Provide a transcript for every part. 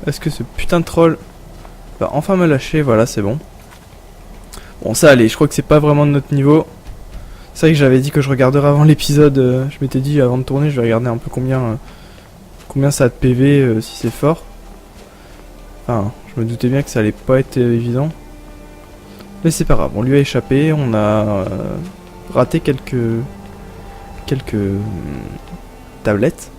Est-ce que ce putain de troll va enfin me lâcher? Voilà, c'est bon. Bon, ça allez, je crois que c'est pas vraiment de notre niveau. C'est vrai que j'avais dit que je regarderais avant l'épisode. Je m'étais dit avant de tourner, je vais regarder un peu combien ça a de PV, si c'est fort. Enfin, je me doutais bien que ça allait pas être évident. Mais c'est pas grave, on lui a échappé, on a raté quelques tablettes.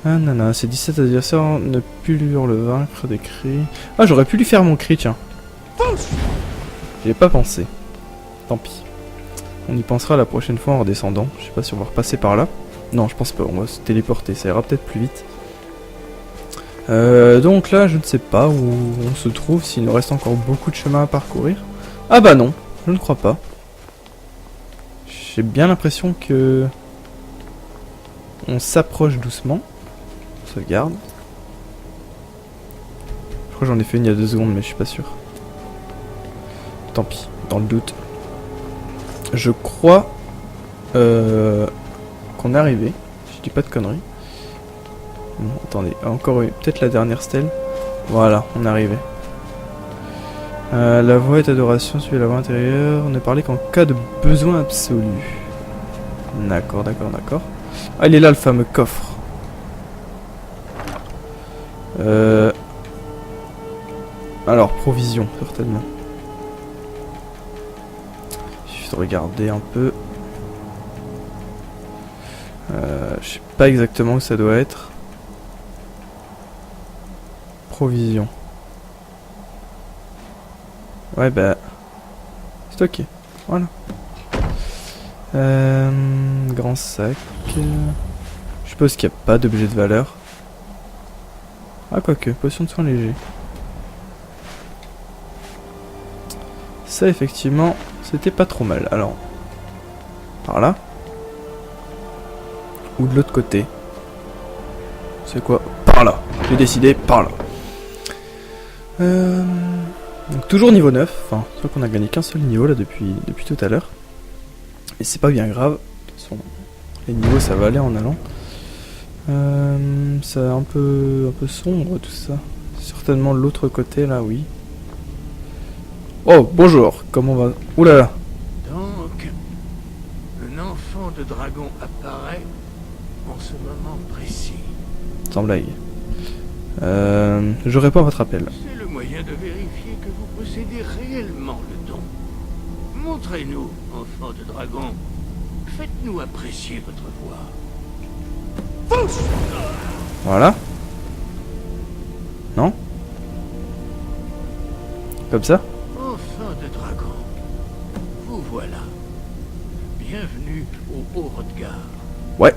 Ah nana, ses 17 adversaires ne pu lui le vaincre des cris. Ah, j'aurais pu lui faire mon cri, tiens. J'y ai pas pensé. Tant pis. On y pensera la prochaine fois en redescendant. Je sais pas si on va repasser par là. Non, je pense pas, on va se téléporter, ça ira peut-être plus vite. Donc là, je ne sais pas où on se trouve, s'il nous reste encore beaucoup de chemin à parcourir. Ah bah non, je ne crois pas. J'ai bien l'impression que... on s'approche doucement. Sauvegarde. Je crois que j'en ai fait une il y a 2 secondes, mais je suis pas sûr. Tant pis, dans le doute. Je crois qu'on est arrivé. Je dis pas de conneries. Bon, attendez, encore une. Peut-être la dernière stèle. Voilà, on est arrivé. La voix est adoration, suivez la voix intérieure. Ne parlez qu'en cas de besoin absolu. D'accord, d'accord, d'accord. Ah, il est là le fameux coffre. Alors, provision, certainement. Il suffit de regarder un peu. Je sais pas exactement où ça doit être. Provision. Ouais, bah... stocké. Voilà. Grand sac. Je suppose qu'il n'y a pas d'objet de valeur. Ah, quoique, potion de soins léger. Ça, effectivement, c'était pas trop mal. Alors, par là. Ou de l'autre côté. C'est quoi? Par là. J'ai décidé, par là. Donc, toujours niveau 9. Enfin, je crois qu'on a gagné qu'un seul niveau là depuis tout à l'heure. Et c'est pas bien grave. De toute façon, les niveaux, ça va aller en allant. C'est un peu sombre tout ça. Certainement l'autre côté là, oui. Oh, bonjour, comment va... Ouh là là. Donc, un enfant de dragon apparaît en ce moment précis. Sans blague. Je réponds à votre appel. C'est le moyen de vérifier que vous possédez réellement le don. Montrez-nous, enfant de dragon. Faites-nous apprécier votre voix. Voilà. Non? Comme ça? Enfant de dragon, vous voilà. Bienvenue au Haut-Rodgar. Ouais.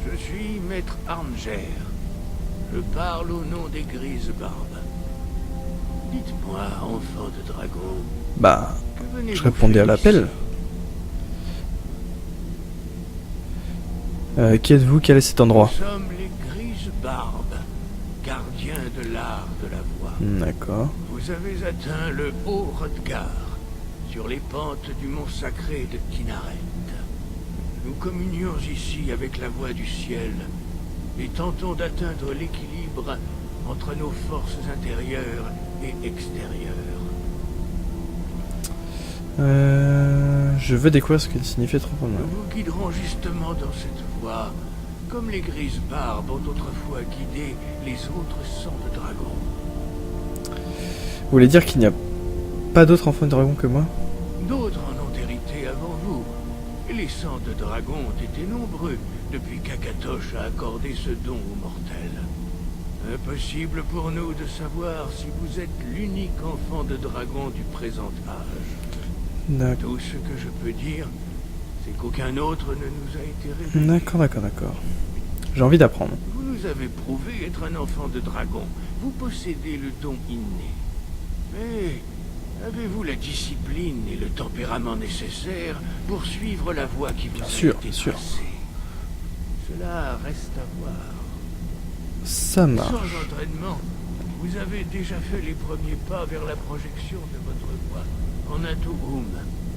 Je suis maître Armger. Je parle au nom des grises barbes. Dites-moi, enfant de dragon. Bah, que venez-vous je répondais à faire l'appel. Qui êtes-vous? Quel est cet ici? endroit? Nous sommes les grises barbes, gardiens de l'art de la voix. D'accord. Vous avez atteint le Haut-Rodgar, sur les pentes du mont sacré de Kinaret. Nous communions ici avec la voix du ciel et tentons d'atteindre l'équilibre entre nos forces intérieures et extérieures. Je veux découvrir ce que signifie être enfant de Nous dragon. vous guiderons justement dans cette voie, comme les grises barbes ont autrefois guidé les autres sangs de dragon. Vous voulez dire qu'il n'y a pas d'autres enfants de dragon que moi? D'autres en ont hérité avant vous, et les sangs de dragon ont été nombreux depuis qu'Akatosh a accordé ce don aux mortels. Impossible pour nous de savoir si vous êtes l'unique enfant de dragon du présent âge. D'accord, Tout ce que je peux dire, c'est qu'aucun autre ne nous a été révélé. d'accord, d'accord, d'accord. J'ai envie d'apprendre. Vous nous avez prouvé être un enfant de dragon. Vous possédez le don inné. Mais avez-vous la discipline et le tempérament nécessaires pour suivre la voie qui vous a Sûr, été sûr. tracée? Cela reste à voir. Ça marche. Sans entraînement, vous avez déjà fait les premiers pas vers la projection de votre voix en un Tougoum,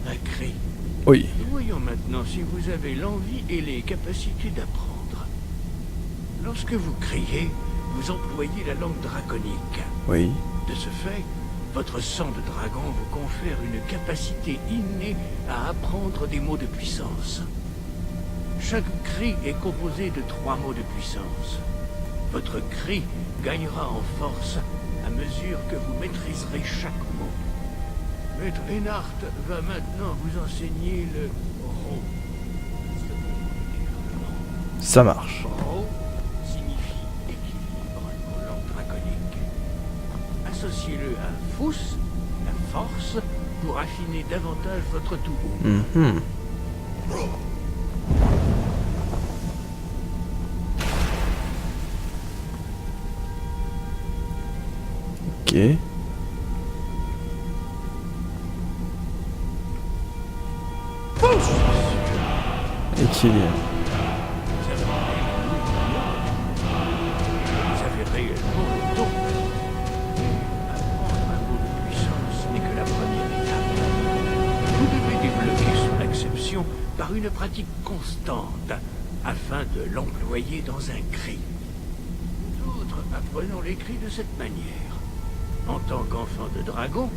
un cri. Oui. Voyons maintenant si vous avez l'envie et les capacités d'apprendre. Lorsque vous criez, vous employez la langue draconique. Oui. De ce fait, votre sang de dragon vous confère une capacité innée à apprendre des mots de puissance. Chaque cri est composé de 3 mots de puissance. Votre cri gagnera en force à mesure que vous maîtriserez chaque mot. Maître Einhart va maintenant vous enseigner le Ro. Ça marche. Ro signifie équilibre en langue draconique. Associez-le à Fous, la force, pour affiner davantage votre Tu'um. Mhm. Ok. Équilibre. Vous avez réellement le don. Apprendre un mot de puissance n'est que la première étape. Vous devez débloquer son acception par une pratique constante afin de l'employer dans un cri. Nous autres apprenons les cris de cette manière. En tant qu'enfant de dragon,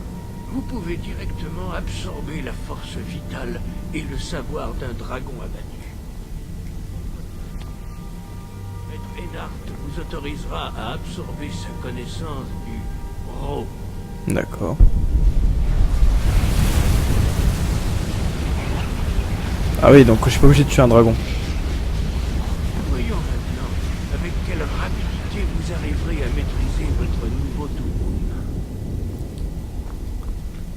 vous pouvez directement absorber la force vitale et le savoir d'un dragon abattu. Maître Einhart vous autorisera à absorber sa connaissance du Ro. D'accord. Ah oui, donc je suis pas obligé de tuer un dragon. Voyons maintenant avec quelle rapidité vous arriverez à maîtriser votre nouveau Tu'um.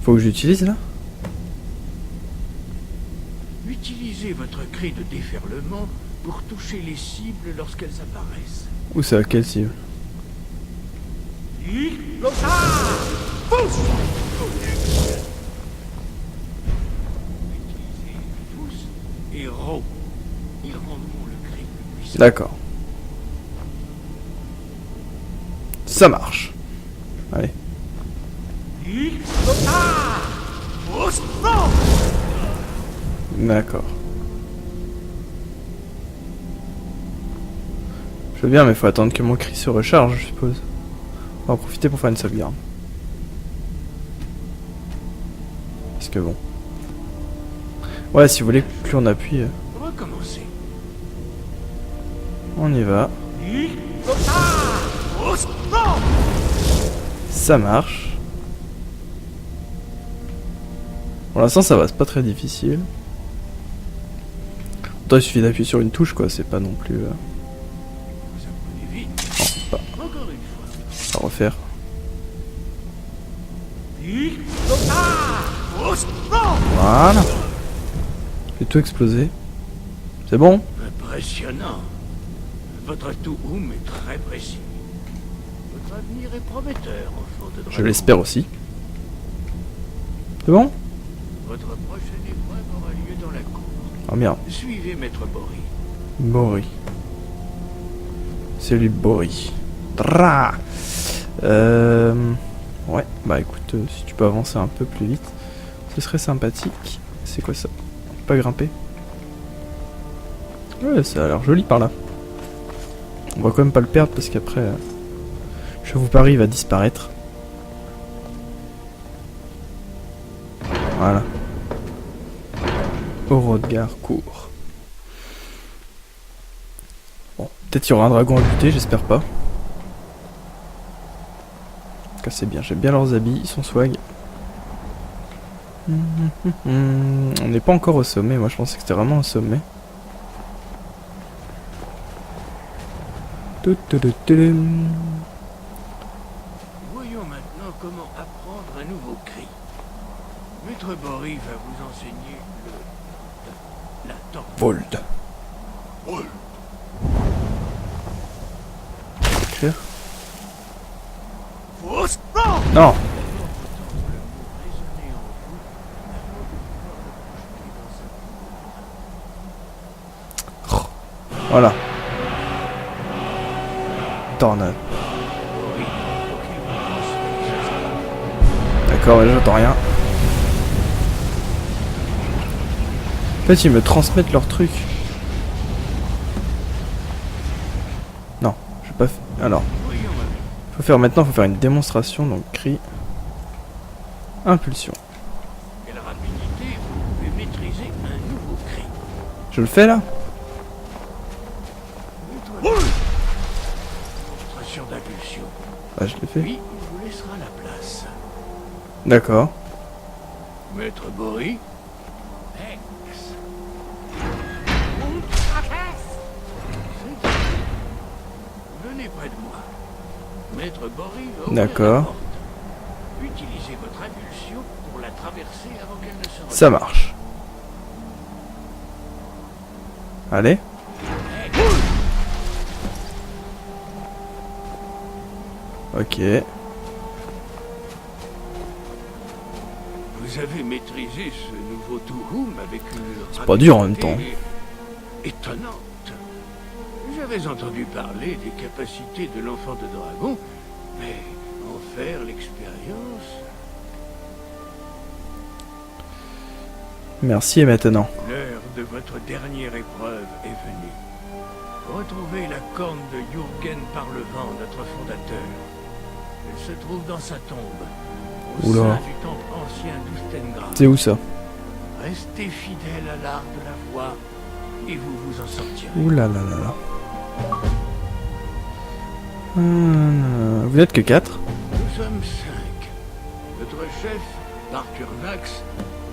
Faut que j'utilise là? Utilisez votre cri de déferlement pour toucher les cibles lorsqu'elles apparaissent. Où ça? Quelle cible? Utilisez Fous et Ro. Ils rendront le cri plus puissant. D'accord. Ça marche. Allez. D'accord. Je veux bien, mais faut attendre que mon cri se recharge, je suppose. On va en profiter pour faire une sauvegarde. Parce que bon. Ouais, si vous voulez, plus on appuie, Recommencez. on y va. Ça marche. Pour l'instant, ça va, c'est pas très difficile. Pourtant, il suffit d'appuyer sur une touche, quoi, c'est pas non plus... Vous apprenez vite. pas Encore une fois. à refaire. Voilà. J'ai tout explosé. C'est bon? Impressionnant. Votre Tu'um est très précis. Votre avenir est prometteur, enfant de dragon. Je l'espère aussi. C'est bon? Votre prochaine épreuve aura lieu dans la cour. Oh merde. Suivez Maître Bori. Bori. C'est lui Bori. Tra. Ouais, bah écoute, si tu peux avancer un peu plus vite, ce serait sympathique. C'est quoi ça? On peut pas grimper? Ouais, ça a l'air joli par là. On va quand même pas le perdre parce qu'après, je vous parie, il va disparaître. Voilà. Hrothgar court. Bon, peut-être il y aura un dragon à buter, j'espère pas. En tout cas, c'est bien, j'aime bien leurs habits, ils sont swag. On n'est pas encore au sommet, moi je pensais que c'était vraiment au sommet. Voyons maintenant comment apprendre un nouveau cri. Maître Bori va vous enseigner la torpille. Vold. Écrire. Non. Voilà. Tornade. D'accord, mais là j'entends rien. En fait, ils me transmettent leur truc. Non, je pas fait. Alors. Voyons Faut faire maintenant, faut faire une démonstration, donc cri. Impulsion. Quelle rapidité, vous pouvez maîtriser un nouveau cri. Je le fais là? Démonstration d'impulsion. Ah, je l'ai fait. Puis, il vous laissera la place. D'accord. Maître Bory. Ex. Venez près de moi. Maître Bory va ouvrir D'accord. la porte. Utilisez votre impulsion pour la traverser avant qu'elle ne se retourne. Ça marche. Allez. Ok. Vous avez maîtrisé ce nouveau Tuhum avec une C'est pas dur en même temps. étonnante. J'avais entendu parler des capacités de l'enfant de dragon, mais en faire l'expérience... Merci et maintenant. L'heure de votre dernière épreuve est venue. Retrouvez la corne de Jürgen Parlevent, notre fondateur. Elle se trouve dans sa tombe, au Oula. sein du temple ancien d'Ustengrad. C'est où ça? Restez fidèle à l'art de la voix, et vous vous en sortirez. Ouh là là là là. Vous n'êtes que 4? Nous sommes 5. Notre chef, Barturnax,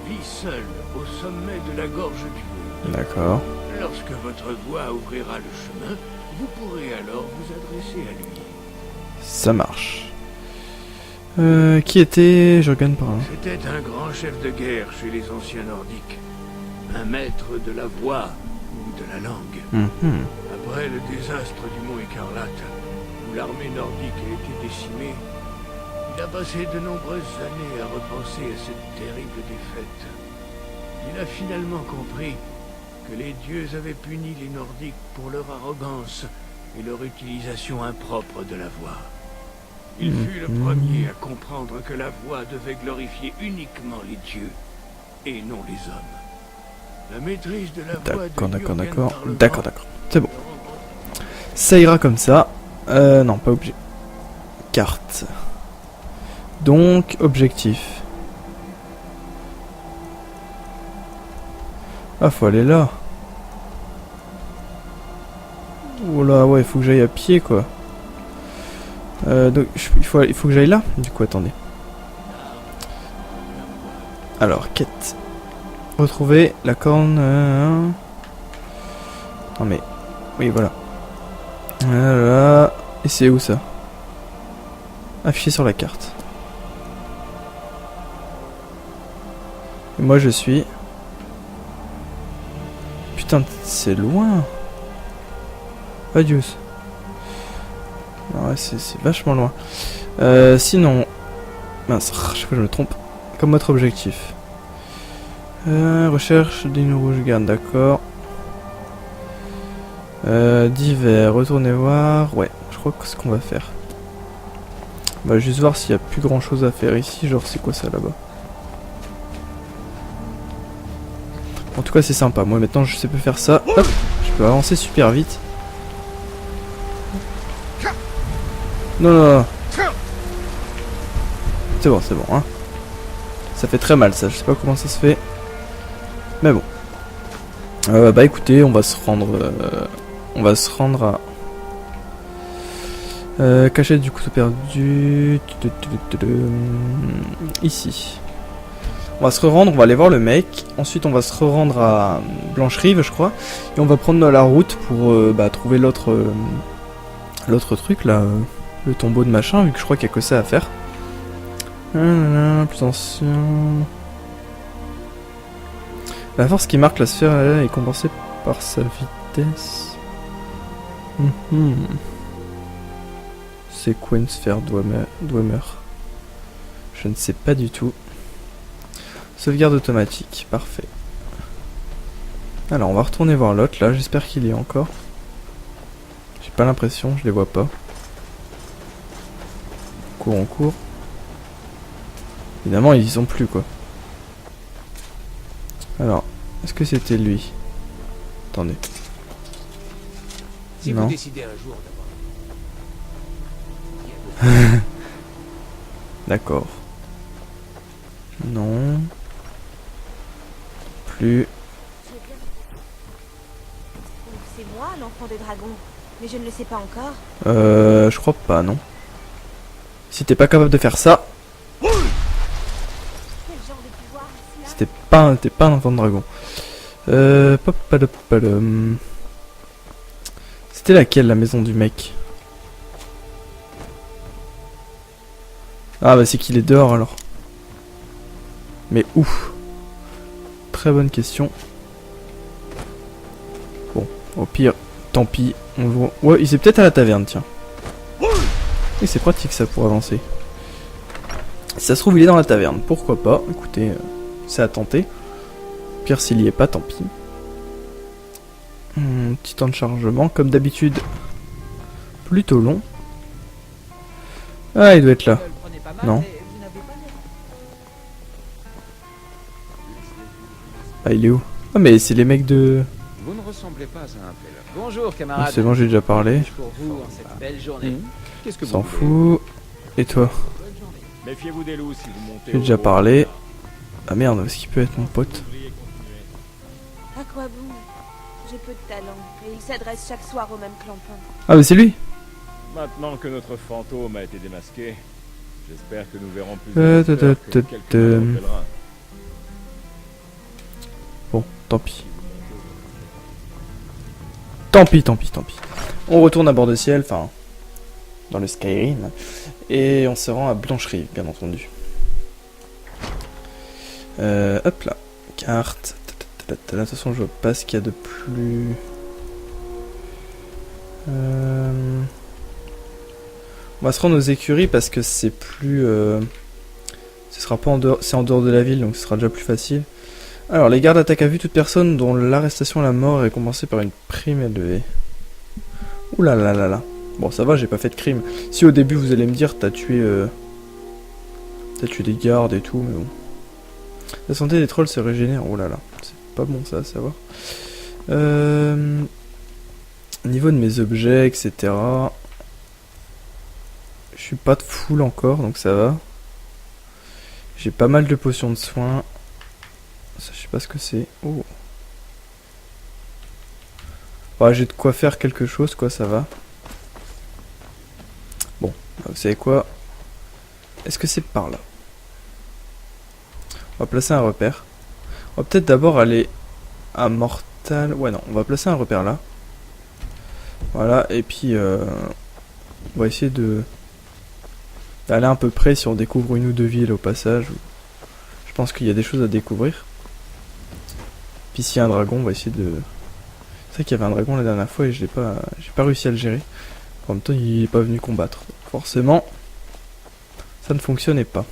vit seul au sommet de la gorge du monde. D'accord. Lorsque votre voix ouvrira le chemin, vous pourrez alors vous adresser à lui. Ça marche. Qui était Jürgen Parlevent? C'était un grand chef de guerre chez les anciens nordiques. Un maître de la voix ou de la langue. Après le désastre du mont Écarlate, où l'armée nordique a été décimée, il a passé de nombreuses années à repenser à cette terrible défaite. Il a finalement compris que les dieux avaient puni les Nordiques pour leur arrogance et leur utilisation impropre de la voix. Il fut le premier à comprendre que la voix devait glorifier uniquement les dieux et non les hommes. La maîtrise de la voix de D'accord. C'est bon. Ça ira comme ça. Non, pas objet. Carte. Donc, objectif. Ah, faut aller là. Oula, ouais, il faut que j'aille à pied, quoi. Donc, il faut que j'aille là. Du coup, attendez. Alors, quête. Retrouver la corne. Non mais, oui, voilà. Voilà. Et c'est où ça? Affiché sur la carte. Et moi, je suis. Putain, c'est loin. Adios. Ouais, c'est vachement loin. Sinon... Mince, je sais pas, je me trompe. Comme votre objectif. Recherche d'une rouge garde, d'accord. D'hiver, retournez voir. Ouais, je crois que c'est ce qu'on va faire. On va juste voir s'il y a plus grand chose à faire ici. Genre, c'est quoi ça là-bas? En tout cas, c'est sympa. Moi, maintenant, je sais plus faire ça. Hop, je peux avancer super vite. Non, non, non. C'est bon, hein. Ça fait très mal, ça. Je sais pas comment ça se fait. Mais bon. Bah écoutez, on va se rendre à... cachette du couteau perdu... Ici. On va se rendre, on va aller voir le mec. Ensuite, on va se rendre à Blancherive, je crois. Et on va prendre la route pour trouver l'autre truc, là. Le tombeau de machin, vu que je crois qu'il n'y a que ça à faire. Plus ancien... La force qui marque la sphère est compensée par sa vitesse. C'est quoi une sphère Dwemer? Je ne sais pas du tout. Sauvegarde automatique, parfait. Alors on va retourner voir l'autre là, j'espère qu'il y est encore. J'ai pas l'impression, je les vois pas. On court. Évidemment, ils y sont plus, quoi. Alors, est-ce que c'était lui? Attendez. Si non. vous décidez un jour d'avoir... D'accord. Non. Plus. C'est moi, l'enfant de dragon. Mais je ne le sais pas encore. Je crois pas, non. Si t'es pas capable de faire ça, Quel genre de pouvoir est-ce là? t'es pas un enfant de dragon. C'était laquelle, la maison du mec? Ah bah c'est qu'il est dehors alors. Mais où? Très bonne question. Bon, au pire, tant pis. On voit. Ouais, il est peut-être à la taverne, tiens. Et c'est pratique ça pour avancer. Si ça se trouve, il est dans la taverne. Pourquoi pas? Écoutez, c'est à tenter. Pire s'il y est pas, tant pis. Petit temps de chargement, comme d'habitude. Plutôt long. Ah, il doit être là. Non. Ah, il est où? Ah, mais c'est les mecs de... Vous ne ressemblez pas à un pèlerin. Bonjour, Ah, camarade. c'est bon, j'ai déjà parlé. Pour vous, en cette belle journée. Qu'est-ce que vous S'en voulez fout. Et toi? Méfiez-vous des loups si vous montez. J'ai déjà parlé. Ah merde, est-ce qu'il peut être mon pote? À quoi bon? J'ai peu de talent. Et il s'adresse chaque soir au même clampin. Ah, mais c'est lui! Maintenant que notre fantôme a été démasqué, j'espère que nous verrons plus Euh, de visiteurs que te- quelques te- malheureux pèlerins. Bon, tant pis. Tant pis, tant pis, tant pis. On retourne à bord de ciel, enfin... dans le Skyrim. Et on se rend à Blancherie, bien entendu. Hop là. Carte. De toute façon, je vois pas ce qu'il y a de plus... On va se rendre aux écuries parce que c'est plus... Ce sera pas en dehors... C'est en dehors de la ville, donc ce sera déjà plus facile. Alors, les gardes attaquent à vue toute personne dont l'arrestation à la mort est compensée par une prime élevée. Ouh là là là là. Bon, ça va, j'ai pas fait de crime. Si au début vous allez me dire t'as tué des gardes et tout, mais bon. La santé des trolls se régénère. Oh là là, c'est pas bon ça à savoir. Niveau de mes objets, etc. Je suis pas de full encore, donc ça va. J'ai pas mal de potions de soins. Ça, je sais pas ce que c'est. Oh. Ouais, j'ai de quoi faire quelque chose, quoi, ça va. Bon, vous savez quoi? Est-ce que c'est par là? On va placer un repère. On va peut-être d'abord aller à Mortal... Ouais, non, on va placer un repère là. Voilà, et puis on va essayer de d'aller à peu près si on découvre une ou deux villes au passage. Je pense qu'il y a des choses à découvrir. Puis s'il y a un dragon, on va essayer de... C'est vrai qu'il y avait un dragon la dernière fois et j'ai pas réussi à le gérer. En même temps, il est pas venu combattre. Forcément, ça ne fonctionnait pas.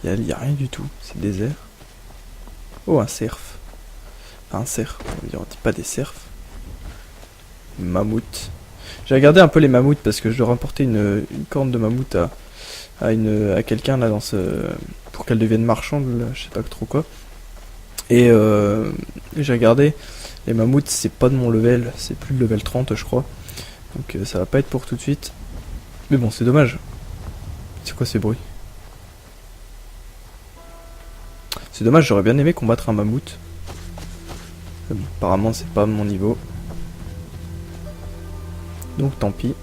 Il y a rien du tout, c'est désert. Oh, un cerf. Enfin, un cerf, on dit pas des cerfs. Mammouth. J'ai regardé un peu les mammouths parce que je dois rapporter une corne de mammouth à quelqu'un là dans ce... pour qu'elle devienne marchande, là, je sais pas trop quoi. Et j'ai regardé, les mammouths c'est pas de mon level, c'est plus de level 30 je crois. Donc ça va pas être pour tout de suite. Mais bon, c'est dommage. C'est quoi ces bruits? C'est dommage, j'aurais bien aimé combattre un mammouth. Mais bon, apparemment c'est pas mon niveau. Donc tant pis.